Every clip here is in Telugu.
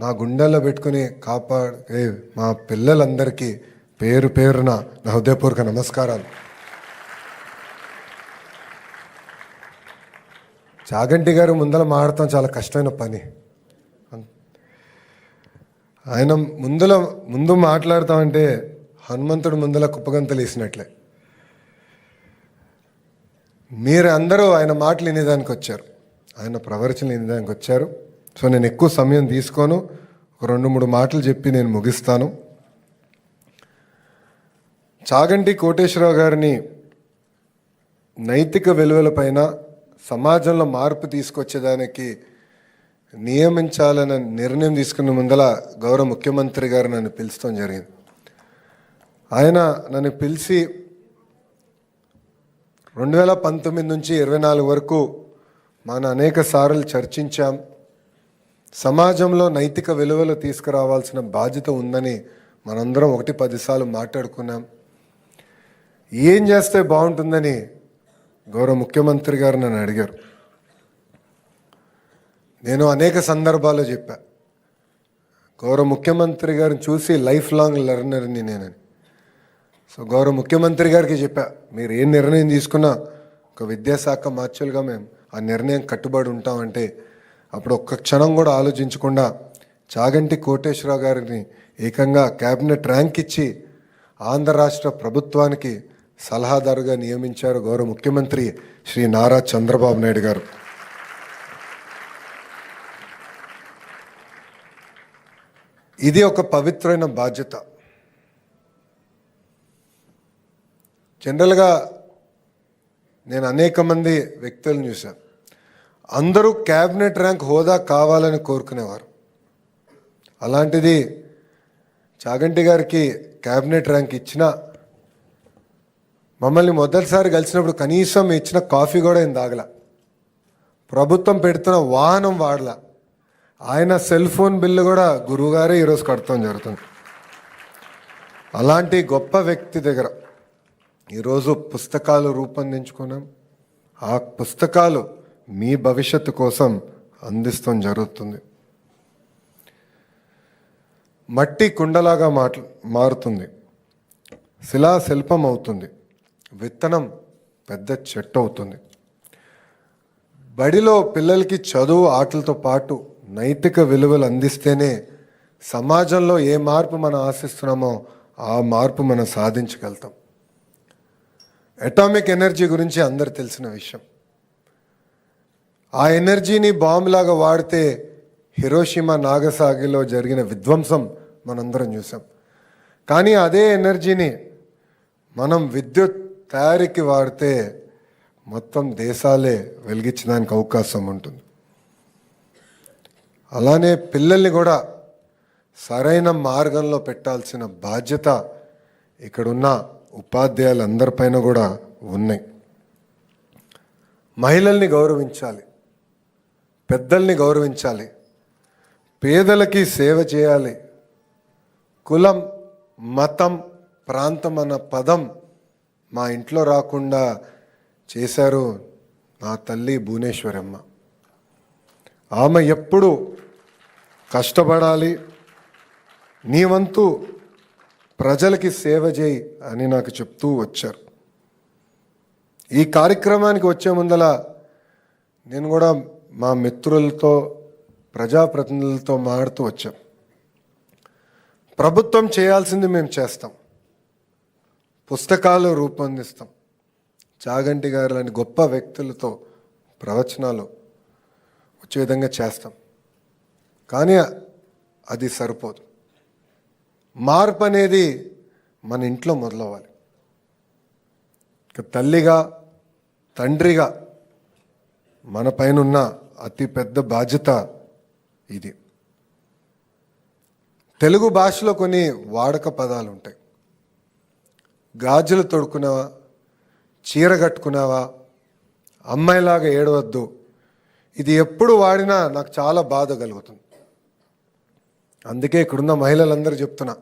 నా గుండెల్లో పెట్టుకుని కాపాడే మా పిల్లలందరికీ పేరు పేరున నా హృదయపూర్వక నమస్కారాలు. చాగంటి గారు ముందర మాడటం చాలా కష్టమైన పని. ఆయన ముందు మాట్లాడతామంటే హనుమంతుడు ముందర కుప్పగంతలు వేసినట్లే. మీరు అందరూ ఆయన మాటలు వినేదానికి వచ్చారు, ఆయన ప్రవచనలు వినేదానికి వచ్చారు. సో నేను ఎక్కువ సమయం తీసుకోను, ఒక 2-3 మాటలు చెప్పి నేను ముగిస్తాను. చాగంటి కోటేశ్వరరావు గారిని నైతిక విలువలపైన సమాజంలో మార్పు తీసుకొచ్చేదానికి నియమించాలని నిర్ణయం తీసుకున్న ముందల గౌరవ ముఖ్యమంత్రి గారు నన్ను పిలుస్తాం జరిగింది. ఆయన నన్ను పిలిచి 2019 నుంచి 24 వరకు మనం అనేక సార్లు చర్చించాం. సమాజంలో నైతిక విలువలు తీసుకురావాల్సిన బాధ్యత ఉందని మనందరం 1-10 సార్లు మాట్లాడుకున్నాం. ఏం చేస్తే బాగుంటుందని గౌరవ ముఖ్యమంత్రి గారు నన్ను అడిగారు. నేను అనేక సందర్భాల్లో చెప్పా, గౌరవ ముఖ్యమంత్రి గారిని చూసి లైఫ్ లాంగ్ లెర్నర్ని నేనని. సో గౌరవ ముఖ్యమంత్రి గారికి చెప్పా, మీరు ఏ నిర్ణయం తీసుకున్నా ఒక విద్యాశాఖ మార్చులుగా మేము ఆ నిర్ణయం కట్టుబడి ఉంటామంటే అప్పుడు ఒక్క క్షణం కూడా ఆలోచించకుండా చాగంటి కోటేశ్వరరావు గారిని ఏకంగా క్యాబినెట్ ర్యాంక్ ఇచ్చి ఆంధ్ర రాష్ట్ర ప్రభుత్వానికి సలహాదారుగా నియమించారు గౌరవ ముఖ్యమంత్రి శ్రీ నారా చంద్రబాబు నాయుడు గారు. ఇది ఒక పవిత్రమైన బాధ్యత. జనరల్గా నేను అనేక మంది వ్యక్తులను చూశాను, అందరూ క్యాబినెట్ ర్యాంక్ హోదా కావాలని కోరుకునేవారు. అలాంటిది చాగంటి గారికి క్యాబినెట్ ర్యాంక్ ఇచ్చినా మమ్మల్ని మొదటిసారి కలిసినప్పుడు కనీసం ఇచ్చిన కాఫీ కూడా ఏం తాగల, ప్రభుత్వం పెడుతున్న వాహనం వాడలా, ఆయన సెల్ ఫోన్ బిల్లు కూడా గురువుగారే ఈరోజు కడతాం జరుగుతుంది. అలాంటి గొప్ప వ్యక్తి దగ్గర ఈరోజు పుస్తకాలు రూపొందించుకున్నాం. ఆ పుస్తకాలు మీ భవిష్యత్తు కోసం అందిస్తాం జరుగుతుంది. మట్టి కుండలాగా మారుతుంది, శిలా శిల్పం అవుతుంది, విత్తనం పెద్ద చెట్టు అవుతుంది. బడిలో పిల్లలకి చదువు ఆటలతో పాటు నైతిక విలువలు అందిస్తేనే సమాజంలో ఏ మార్పు మనం ఆశిస్తున్నామో ఆ మార్పు మనం సాధించగలుగుతాం. అటామిక్ ఎనర్జీ గురించి అందరు తెలిసిన విషయం. ఆ ఎనర్జీని బాంబులాగా వాడితే హిరోషిమా నాగసాగిలో జరిగిన విధ్వంసం మనందరం చూసాం. కానీ అదే ఎనర్జీని మనం విద్యుత్ తయారీకి వాడితే మొత్తం దేశాలే వెలిగించడానికి అవకాశం ఉంటుంది. అలానే పిల్లల్ని కూడా సరైన మార్గంలో పెట్టాల్సిన బాధ్యత ఇక్కడున్న ఉపాధ్యాయులందరిపైన కూడా ఉన్నాయి. మహిళల్ని గౌరవించాలి, పెద్దల్ని గౌరవించాలి, పేదలకి సేవ చేయాలి. కులం, మతం, ప్రాంతం అన్న పదం మా ఇంట్లో రాకుండా చేశారు నా తల్లి భువనేశ్వరమ్మ. ఆమె ఎప్పుడు కష్టపడాలి, నీ వంతు ప్రజలకి సేవ చేయి అని నాకు చెప్తూ వచ్చారు. ఈ కార్యక్రమానికి వచ్చే ముందల నేను కూడా మా మిత్రులతో ప్రజాప్రతినిధులతో మాట్లాడుతూ వచ్చాం. ప్రభుత్వం చేయాల్సింది మేము చేస్తాం, పుస్తకాలు రూపొందిస్తాం, చాగంటి గారు లాంటి గొప్ప వ్యక్తులతో ప్రవచనాలు వచ్చే విధంగా చేస్తాం. కానీ అది సరిపోదు. మార్పు అనేది మన ఇంట్లో మొదలవ్వాలి. తల్లిగా, తండ్రిగా మన పైన ఉన్న అతి పెద్ద బాధ్యత ఇది. తెలుగు భాషలో కొన్ని వాడక పదాలు ఉంటాయి. గాజులు తొడుకున్నావా, చీర కట్టుకున్నావా, అమ్మాయిలాగా ఏడవద్దు. ఇది ఎప్పుడు వాడినా నాకు చాలా బాధ కలుగుతుంది. అందుకే ఇక్కడున్న మహిళలందరూ చెప్తున్నా,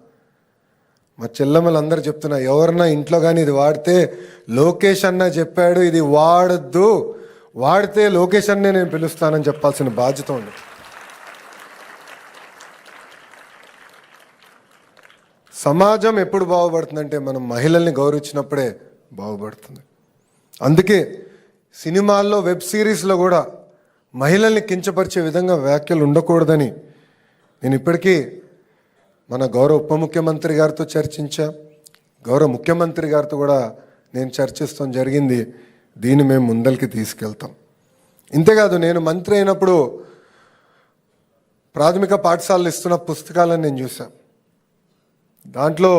మా చెల్లెమ్మలందరూ చెప్తున్నా, ఎవరన్నా ఇంట్లో కానీ ఇది వాడితే లోకేష్ అన్న చెప్పాడు ఇది వాడద్దు, వాడితే లోకేష్ అన్నే నేను పిలుస్తానని చెప్పాల్సిన బాధ్యత ఉంది. సమాజం ఎప్పుడు బాగుపడుతుందంటే మనం మహిళల్ని గౌరవించినప్పుడే బాగుపడుతుంది. అందుకే సినిమాల్లో, వెబ్ సిరీస్లో కూడా మహిళల్ని కించపరిచే విధంగా వ్యాఖ్యలు ఉండకూడదని నేను ఇప్పటికీ మన గౌరవ ఉప ముఖ్యమంత్రి గారితో చర్చించా, గౌరవ ముఖ్యమంత్రి గారితో కూడా నేను చర్చిస్తాం జరిగింది. దీన్ని మేము ముందరికి తీసుకెళ్తాం. ఇంతేకాదు, నేను మంత్రి అయినప్పుడు ప్రాథమిక పాఠశాలలు ఇస్తున్న పుస్తకాలను నేను చూశాను. దాంట్లో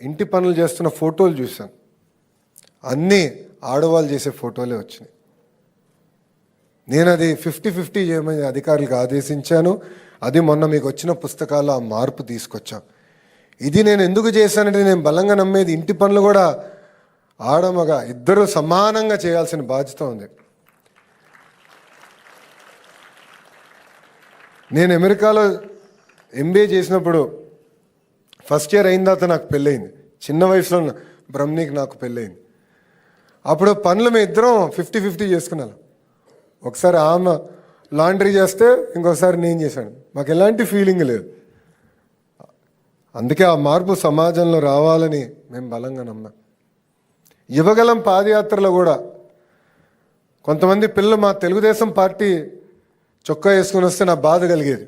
ఇంటి పనులు చేస్తున్న ఫోటోలు చూశాను. అన్నీ ఆడవాళ్ళు చేసే ఫోటోలే వచ్చినాయి. నేను అది 50-50 చేయమని అధికారులకు ఆదేశించాను. అది మొన్న మీకు వచ్చిన పుస్తకాలు ఆ మార్పు తీసుకొచ్చాం. ఇది నేను ఎందుకు చేశానంటే, నేను బలంగా నమ్మేది ఇంటి పనులు కూడా ఆడమగ ఇద్దరు సమానంగా చేయాల్సిన బాధ్యత ఉంది. నేను అమెరికాలో MBA చేసినప్పుడు ఫస్ట్ ఇయర్ అయిన తర్వాత నాకు పెళ్ళయింది. చిన్న వయసులో బ్రహ్మణికి నాకు పెళ్ళయింది. అప్పుడు పనులు మేము ఇద్దరం 50-50 చేసుకున్నాను. ఒకసారి ఆమె లాండ్రీ చేస్తే ఇంకొకసారి నేను చేశాను. మాకు ఎలాంటి ఫీలింగ్ లేదు. అందుకే ఆ మార్పు సమాజంలో రావాలని మేము బలంగా నమ్మాం. యువగలం పాదయాత్రలో కూడా కొంతమంది పిల్లలు మా తెలుగుదేశం పార్టీ చొక్కా వేసుకుని వస్తే నా బాధ కలిగేది.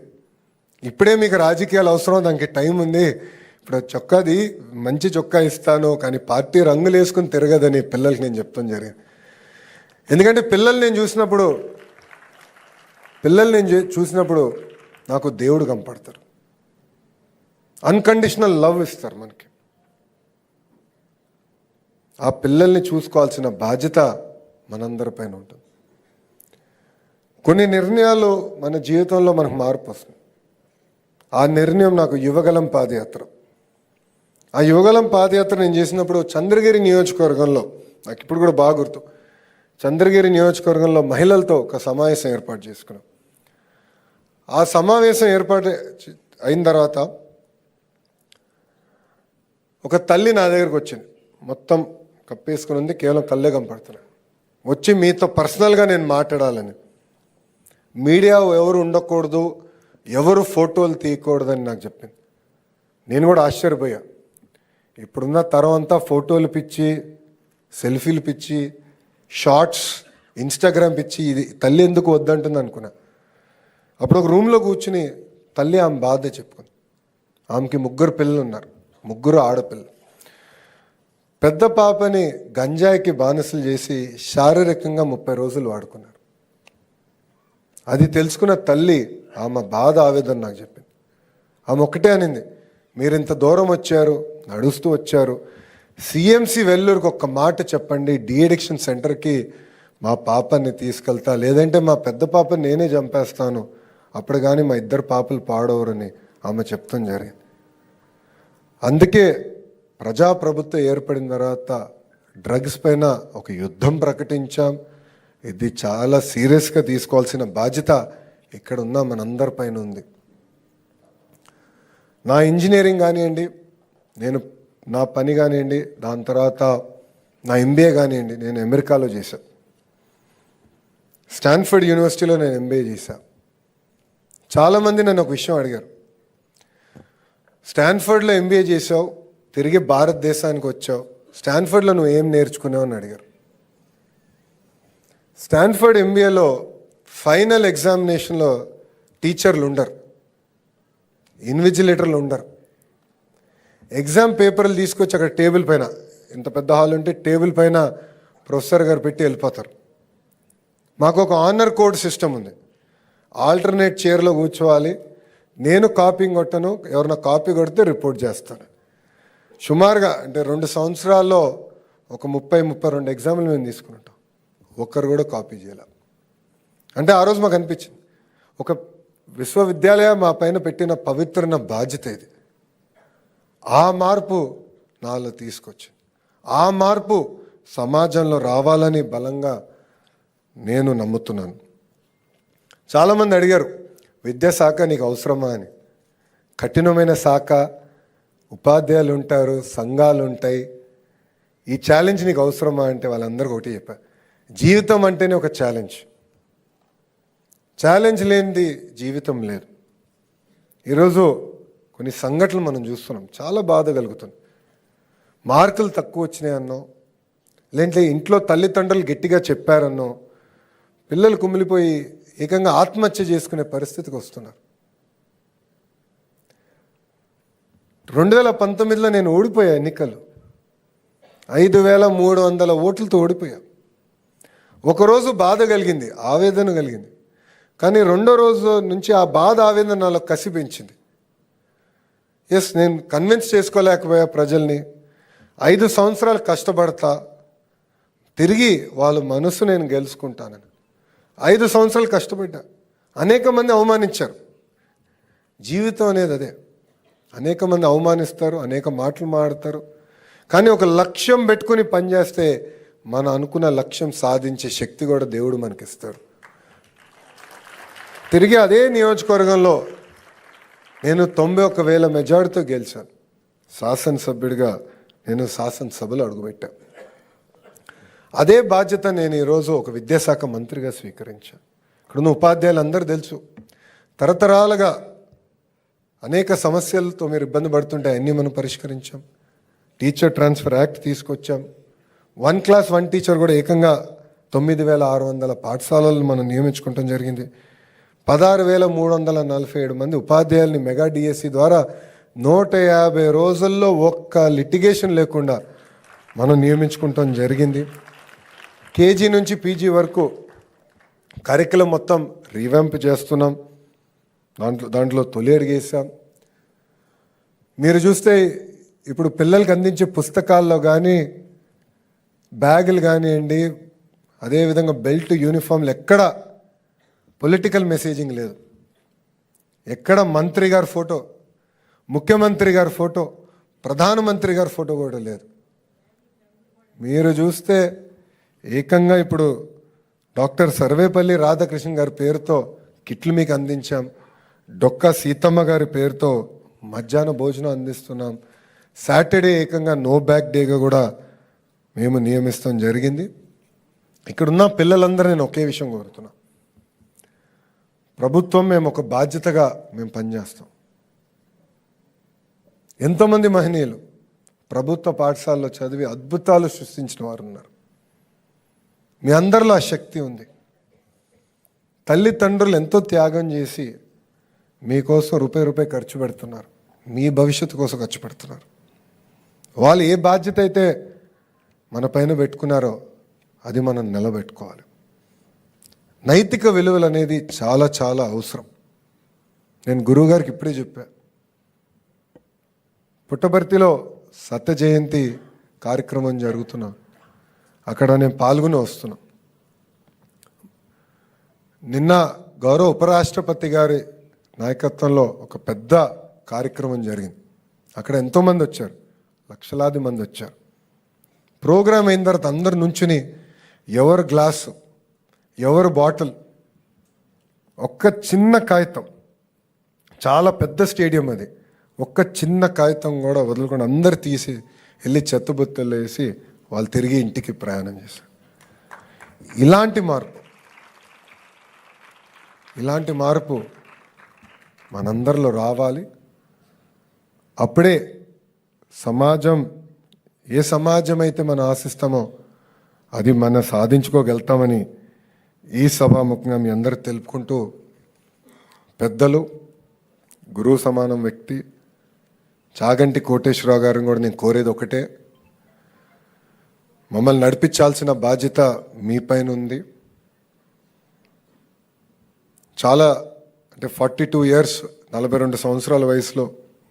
ఇప్పుడే మీకు రాజకీయాలు అవసరం, దానికి టైం ఉంది, ఇప్పుడు చొక్కాది మంచి చొక్కా ఇస్తాను, కానీ పార్టీ రంగులు వేసుకుని తిరగదని పిల్లలకి నేను చెప్తాం జరిగింది. ఎందుకంటే పిల్లల్ని నేను చూసినప్పుడు నాకు దేవుడు కనపడతారు. అన్కండిషనల్ లవ్ ఇస్తారు మనకి. ఆ పిల్లల్ని చూసుకోవాల్సిన బాధ్యత మనందరిపైన ఉంటుంది. కొన్ని నిర్ణయాలు మన జీవితంలో మనకు మార్పు వస్తుంది. ఆ నిర్ణయం నాకు యువగలం పాదయాత్ర. ఆ యువగలం పాదయాత్ర నేను చేసినప్పుడు చంద్రగిరి నియోజకవర్గంలో, నాకు ఇప్పుడు కూడా బాగా గుర్తు, చంద్రగిరి నియోజకవర్గంలో మహిళలతో ఒక సమావేశం ఏర్పాటు చేసుకున్నాం. ఆ సమావేశం ఏర్పాటు అయిన తర్వాత ఒక తల్లి నా దగ్గరకు వచ్చింది. మొత్తం కప్పేసుకుని ఉంది, కేవలం కళ్ళే కనపడుతున్నాయి. వచ్చి మీతో పర్సనల్గా నేను మాట్లాడాలని, మీడియా ఎవరు ఉండకూడదు, ఎవరు ఫోటోలు తీయకూడదని నాకు చెప్పింది. నేను కూడా ఆశ్చర్యపోయా. ఇప్పుడున్న తరం అంతా ఫోటోలు పిచ్చి, సెల్ఫీలు పిచ్చి, షార్ట్స్, ఇన్స్టాగ్రామ్ పిచ్చి. ఇది తల్లి ఎందుకు వద్దంటుంది అనుకున్నా. అప్పుడు ఒక రూమ్లో కూర్చుని తల్లి ఆమె బాధ చెప్పుకుంది. ఆమెకి 3 పిల్లలు ఉన్నారు, 3 ఆడపిల్లలు. పెద్ద పాపని గంజాయికి బానిసలు చేసి శారీరకంగా 30 రోజులు వాడుకున్నారు. అది తెలుసుకున్న తల్లి ఆమె బాధ, ఆవేదన నాకు చెప్పింది. ఆమె ఒకటే అనింది, మీరు ఇంత దూరం వచ్చారు, నడుస్తూ వచ్చారు, CMC వెల్లూరుకి ఒక్క మాట చెప్పండి, డీఅడిక్షన్ సెంటర్కి మా పాపని తీసుకెళ్తా, లేదంటే మా పెద్ద పాపని నేనే చంపేస్తాను, అప్పుడు కానీ మా 2 పాపలు పాడవరని ఆమె చెప్తాం జరిగింది. అందుకే ప్రజాప్రభుత్వం ఏర్పడిన తర్వాత డ్రగ్స్ పైన ఒక యుద్ధం ప్రకటించాం. ఇది చాలా సీరియస్గా తీసుకోవాల్సిన బాధ్యత ఇక్కడ ఉన్న మనందరిపైన ఉంది. నా ఇంజనీరింగ్ కానివ్వండి, నా పని కానివ్వండి, దాని తర్వాత నా MBA కానివ్వండి, నేను అమెరికాలో చేశాను. స్టాన్ఫర్డ్ యూనివర్సిటీలో నేను MBA చేశాను. చాలామంది నన్ను ఒక విషయం అడిగారు, స్టాన్ఫర్డ్లో MBA చేసావు, తిరిగి భారతదేశానికి వచ్చావు, స్టాన్ఫర్డ్లో నువ్వు ఏం నేర్చుకున్నావు అని అడిగారు. స్టాన్ఫర్డ్ MBAలో ఫైనల్ ఎగ్జామినేషన్లో టీచర్లు ఉండరు, ఇన్విజిలేటర్లు ఉండరు. ఎగ్జామ్ పేపర్లు తీసుకొచ్చి అక్కడ టేబుల్ పైన, ఇంత పెద్ద హాల్ ఉంటే టేబుల్ పైన ప్రొఫెసర్ గారు పెట్టి వెళ్ళిపోతారు. మాకు ఒక ఆనర్ కోడ్ సిస్టమ్ ఉంది. ఆల్టర్నేట్ చైర్లో కూర్చోవాలి. నేను కాపీంగ్ కొట్టను, ఎవరైనా కాపీ కొడితే రిపోర్ట్ చేస్తాను. సుమారుగా అంటే 2 సంవత్సరాల్లో ఒక 30-32 ఎగ్జామ్లు మేము తీసుకుంటాం. ఒక్కరు కూడా కాపీ చేయాలి. అంటే ఆ రోజు మాకు అనిపించింది, ఒక విశ్వవిద్యాలయం మా పైన పెట్టిన పవిత్రమైన బాధ్యత ఇది. ఆ మార్పు నాలో తీసుకొచ్చింది. ఆ మార్పు సమాజంలో రావాలని బలంగా నేను నమ్ముతున్నాను. చాలామంది అడిగారు, విద్యాశాఖ నీకు అవసరమా అని. కఠినమైన శాఖ, ఉపాధ్యాయులు ఉంటారు, సంఘాలు ఉంటాయి. ఈ ఛాలెంజ్ నీకు అవసరమా అంటే వాళ్ళందరికీ ఒకటి చెప్పారు, జీవితం అంటేనే ఒక ఛాలెంజ్. ఛాలెంజ్ లేనిది జీవితం లేదు. ఈరోజు కొన్ని సంఘటనలు మనం చూస్తున్నాం, చాలా బాధ కలుగుతుంది. మార్కులు తక్కువ వచ్చినాయన్నో, లేదంటే ఇంట్లో తల్లిదండ్రులు గట్టిగా చెప్పారన్నో పిల్లలు కుమిలిపోయి ఏకంగా ఆత్మహత్య చేసుకునే పరిస్థితికి వస్తున్నారు. 2019లో నేను ఓడిపోయా ఎన్నికలు, 5300 ఓట్లతో ఓడిపోయా. ఒకరోజు బాధ కలిగింది, ఆవేదన కలిగింది, కానీ రెండో రోజు నుంచి ఆ బాధ ఆవేదన నాలో కసి పెంచింది. నేను కన్విన్స్ చేసుకోలేకపోయా ప్రజల్ని. 5 సంవత్సరాలు కష్టపడతా, తిరిగి వాళ్ళ మనసు నేను గెలుచుకుంటానని 5 సంవత్సరాలు కష్టపడ్డా. అనేక మంది అవమానించారు. జీవితం అనేది అదే, అనేక మంది అవమానిస్తారు, అనేక మాటలు మాడతారు, కానీ ఒక లక్ష్యం పెట్టుకుని పనిచేస్తే మనం అనుకున్న లక్ష్యం సాధించే శక్తి కూడా దేవుడు మనకిస్తాడు. తిరిగి అదే నియోజకవర్గంలో నేను 91,000 మెజార్టీతో గెలిచాను. శాసనసభ్యుడిగా నేను శాసనసభలో అడుగుపెట్టాను. అదే బాధ్యత నేను ఈరోజు ఒక విద్యాశాఖ మంత్రిగా స్వీకరించాను. ఇక్కడున్న ఉపాధ్యాయులు అందరూ తెలుసు, తరతరాలుగా అనేక సమస్యలతో మీరు ఇబ్బంది పడుతుంటే అన్నీ మనం పరిష్కరించాం. టీచర్ ట్రాన్స్ఫర్ యాక్ట్ తీసుకొచ్చాం. 1 క్లాస్ 1 టీచర్ కూడా ఏకంగా 9,600 పాఠశాలలు మనం నియమించుకోవటం జరిగింది. 16,347 మంది ఉపాధ్యాయుల్ని మెగా డిఎస్సి ద్వారా 150 రోజుల్లో ఒక్క లిటిగేషన్ లేకుండా మనం నియమించుకుంటాం జరిగింది. కేజీ నుంచి పీజీ వరకు కరికులం మొత్తం రీవ్యాంప్ చేస్తున్నాం. దాంట్లో తొలి అడిగేసాం. మీరు చూస్తే ఇప్పుడు పిల్లలకి అందించే పుస్తకాల్లో కానీ, బ్యాగులు కానివ్వండి, అదేవిధంగా బెల్ట్, యూనిఫామ్లు ఎక్కడ పొలిటికల్ మెసేజింగ్ లేదు. ఎక్కడ మంత్రి గారి ఫోటో, ముఖ్యమంత్రి గారి ఫోటో, ప్రధానమంత్రి గారి ఫోటో కూడా లేదు. మీరు చూస్తే ఏకంగా ఇప్పుడు డాక్టర్ సర్వేపల్లి రాధాకృష్ణ గారి పేరుతో కిట్లు మీకు అందించాం. డొక్కా సీతమ్మ గారి పేరుతో మధ్యాహ్న భోజనం అందిస్తున్నాం. సాటర్డే ఏకంగా నో బ్యాగ్ డేగా కూడా మేము నియమిస్తాం జరిగింది. ఇక్కడున్న పిల్లలందరూ నేను ఒకే విషయం కోరుతున్నా, ప్రభుత్వం మేము ఒక బాధ్యతగా మేము పనిచేస్తాం. ఎంతోమంది మహనీయులు ప్రభుత్వ పాఠశాలలో చదివి అద్భుతాలు సృష్టించిన వారు ఉన్నారు. మీ అందరిలో ఆ శక్తి ఉంది. తల్లిదండ్రులు ఎంతో త్యాగం చేసి మీకోసం రూపాయి ఖర్చు పెడుతున్నారు, మీ భవిష్యత్తు కోసం ఖర్చు పెడుతున్నారు. వాళ్ళు ఏ బాధ్యత అయితే మన పైన పెట్టుకున్నారో అది మనం నిలబెట్టుకోవాలి. నైతిక విలువలు అనేది చాలా చాలా అవసరం. నేను గురువుగారికి ఇప్పుడే చెప్పా, పుట్టపర్తిలో సత్య జయంతి కార్యక్రమం జరుగుతున్నా, అక్కడ నేను పాల్గొని వస్తున్నా. నిన్న గౌరవ ఉపరాష్ట్రపతి గారి నాయకత్వంలో ఒక పెద్ద కార్యక్రమం జరిగింది. అక్కడ ఎంతోమంది వచ్చారు, లక్షలాది మంది వచ్చారు. ప్రోగ్రాం అయిన తర్వాత అందరు నుంచుని ఎవరు గ్లాసు, ఎవరు బాటిల్, ఒక్క చిన్న కాగితం, చాలా పెద్ద స్టేడియం అది, ఒక్క చిన్న కాగితం కూడా వదులుకొని అందరు తీసి వెళ్ళి చెత్తబుత్తలు వేసి వాళ్ళు తిరిగి ఇంటికి ప్రయాణం చేశారు. ఇలాంటి మార్పు మనందరిలో రావాలి. అప్పుడే సమాజం, ఏ సమాజం అయితే మనం ఆశిస్తామో అది మనం సాధించుకోగలుగుతామని ఈ సభాముఖంగా మీ అందరూ తెలుపుకుంటూ, పెద్దలు, గురువు సమానం వ్యక్తి చాగంటి కోటేశ్వరరావు గారిని కూడా నేను కోరేది ఒకటే, మమ్మల్ని నడిపించాల్సిన బాధ్యత మీ పైన ఉంది. చాలా అంటే 42 ఇయర్స్, 42 సంవత్సరాల వయసులో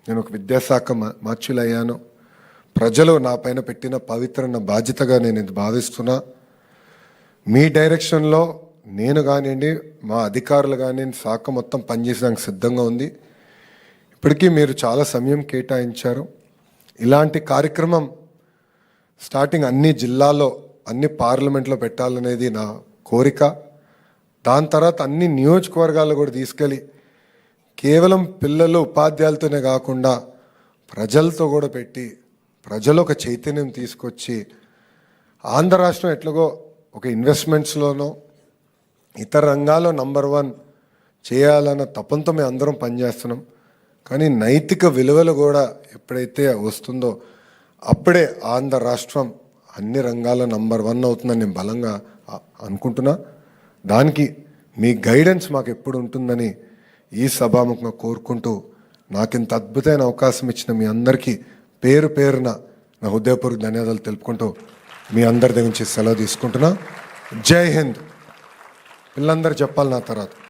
నేను ఒక విద్యాశాఖ మార్చులయ్యాను. ప్రజలు నా పైన పెట్టిన పవిత్రమైన బాధ్యతగా నేను ఇది భావిస్తున్నా. మీ డైరెక్షన్లో నేను కానివ్వండి, మా అధికారులు కానివ్వండి, శాఖ మొత్తం పనిచేసడానికి సిద్ధంగా ఉంది. ఇప్పటికీ మీరు చాలా సమయం కేటాయించారు. ఇలాంటి కార్యక్రమం స్టార్టింగ్ అన్ని జిల్లాల్లో, అన్ని పార్లమెంట్లో పెట్టాలనేది నా కోరిక. దాని తర్వాత అన్ని నియోజకవర్గాల్లో కూడా తీసుకెళ్ళి కేవలం పిల్లలు ఉపాధ్యాయులతోనే కాకుండా ప్రజలతో కూడా పెట్టి, ప్రజలు ఒక చైతన్యం తీసుకొచ్చి, ఆంధ్ర రాష్ట్రం ఎట్లాగో ఒక ఇన్వెస్ట్మెంట్స్లోనో ఇతర రంగాల్లో నంబర్ 1 చేయాలన్న తపంతో మేము అందరం పనిచేస్తున్నాం. కానీ నైతిక విలువలు కూడా ఎప్పుడైతే వస్తుందో అప్పుడే ఆంధ్ర రాష్ట్రం అన్ని రంగాల నంబర్ 1 అవుతుందని నేను బలంగా అనుకుంటున్నా. దానికి మీ గైడెన్స్ మాకు ఎప్పుడు ఉంటుందని ఈ సభాముఖంగా కోరుకుంటూ నాకింత అద్భుతమైన అవకాశం ఇచ్చిన మీ అందరికీ పేరు పేరున నా హృదయపూర్వక ధన్యవాదాలు తెలుపుకుంటూ మీ అందరి దగ్గర నుంచి సెలవు తీసుకుంటున్నా. జై హింద్. పిల్లలందరూ చెప్పాలి నా తర్వాత.